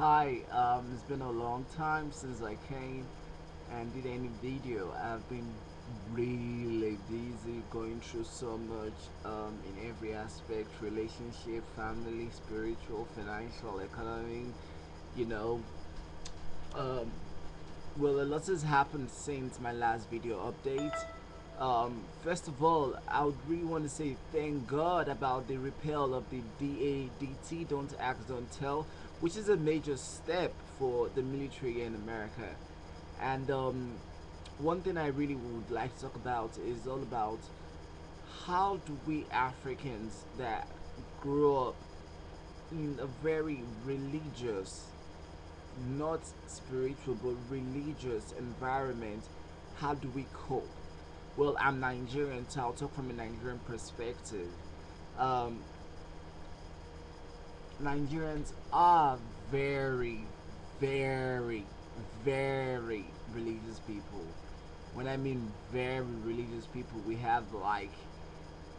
Hi, it's been a long time since I came and did any video. I've been really busy going through so much in every aspect: relationship, family, spiritual, financial, economic, you know. Um, well, a lot has happened since my last video update. First of all, I would really want to say thank God about the repeal of the DADT, Don't Ask, Don't Tell, which is a major step for the military in America. And one thing I really would like to talk about is all about how do we Africans that grew up in a very religious, not spiritual but religious environment, how do we cope? Well, I'm Nigerian, so I'll talk from a Nigerian perspective. um, Nigerians are very, very, very religious people. When I mean very religious people, we have like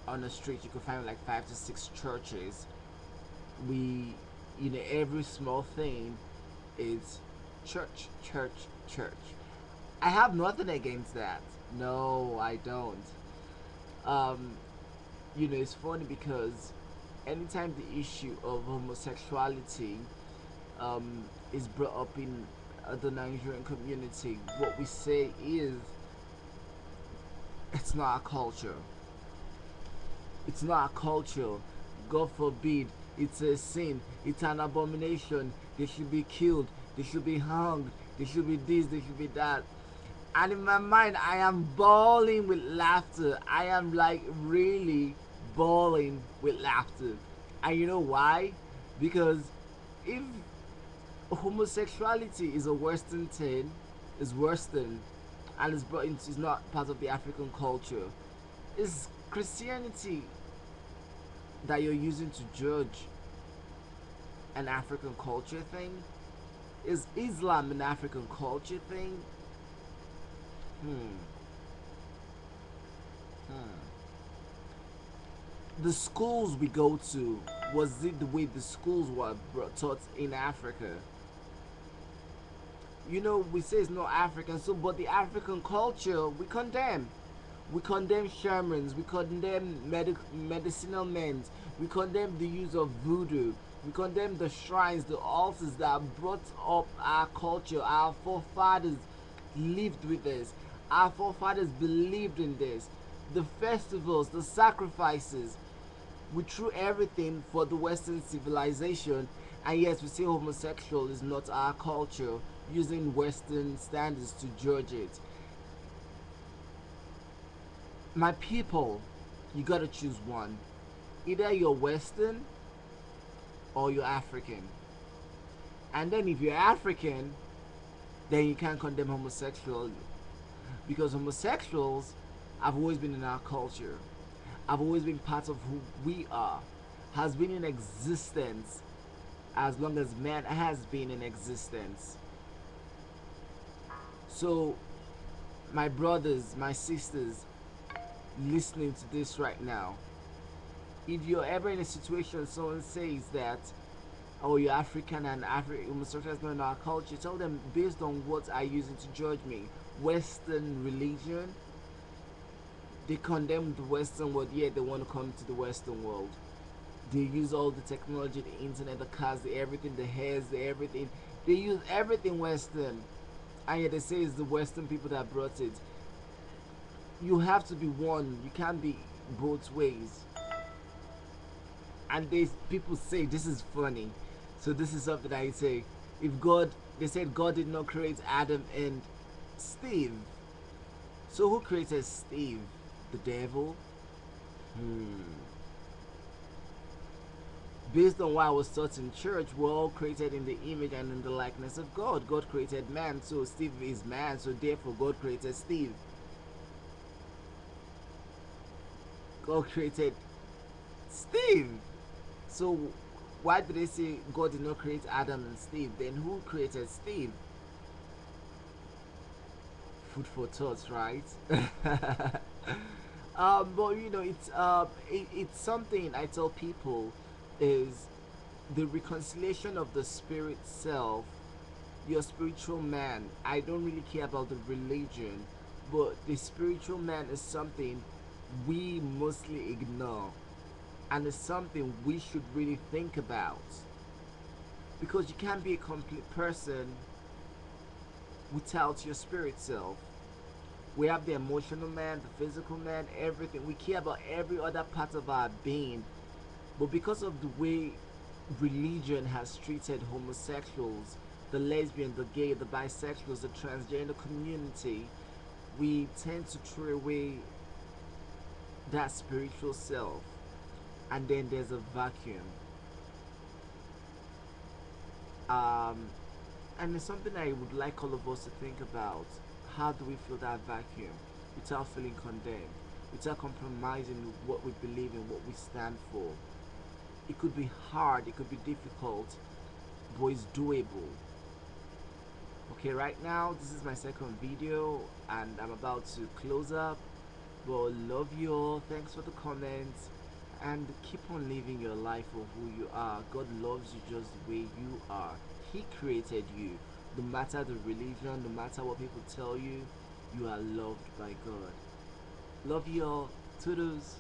on the street you can find like 5 to 6 churches. We, every small thing is church, church, church. I have nothing against that. No, I don't. Um, it's funny because anytime the issue of homosexuality is brought up in the Nigerian community, what we say is it's not a culture. It's not a culture. God forbid. It's a sin. It's an abomination. They should be killed. They should be hung. They should be this. They should be that. And in my mind, I am bawling with laughter. I am like really bawling with laughter. And you know why? Because if homosexuality is a Western thing, is Western, and is not part of the African culture, is Christianity that you're using to judge an African culture thing? Is Islam an African culture thing? Hmm. Hmm. The schools we go to, was it the way the schools were taught in Africa? We say it's not African, so but the African culture we condemn. We condemn shamans, we condemn medicinal men, we condemn the use of voodoo, we condemn the shrines, the altars that brought up our culture. Our forefathers lived with this, our forefathers believed in this. The festivals, the sacrifices, we threw everything for the Western civilization, and yes, we say homosexual is not our culture, using Western standards to judge it. My people, you gotta choose one. Either you're Western or you're African. And then if you're African, then you can't condemn homosexual, because homosexuals have always been in our culture, have always been part of who we are, has been in existence as long as man has been in existence. So, my brothers, my sisters, listening to this right now, if you're ever in a situation someone says that, oh, you're African and homosexual is not in our culture, tell them based on what are you using to judge me. Western religion, they condemn the Western world, yet they want to come to the Western world. They use all the technology, the internet, the cars, the everything, the hairs, the everything. They use everything Western, and yet they say it's the Western people that brought it. You have to be one. You can't be both ways. And people say this is funny, so this is something I say. If God, they said God did not create Adam and Steve, so who created Steve? The devil? Hmm. Based on what I was taught in church, we're all created in the image and in the likeness of God. God created man, so Steve is man, so therefore God created Steve. God created Steve. So why did they say God did not create Adam and Steve? Then who created Steve? Food for thought, right? But it's something I tell people is the reconciliation of the spirit self, your spiritual man. I don't really care about the religion, but the spiritual man is something we mostly ignore, and it's something we should really think about, because you can't be a complete person without your spirit self. We have the emotional man, the physical man, everything. We care about every other part of our being, but because of the way religion has treated homosexuals, the lesbian, the gay, the bisexuals, the transgender community, we tend to throw away that spiritual self, and then there's a vacuum. Um, and it's something I would like all of us to think about. How do we fill that vacuum without feeling condemned, without compromising what we believe in, what we stand for? It could be hard, it could be difficult, but it's doable. Okay, right now this is my second video and I'm about to close up. But love you all, thanks for the comments, and keep on living your life for who you are. God loves you just the way you are. He created you. No matter the religion, no matter what people tell you, you are loved by God. Love you all. Toodles.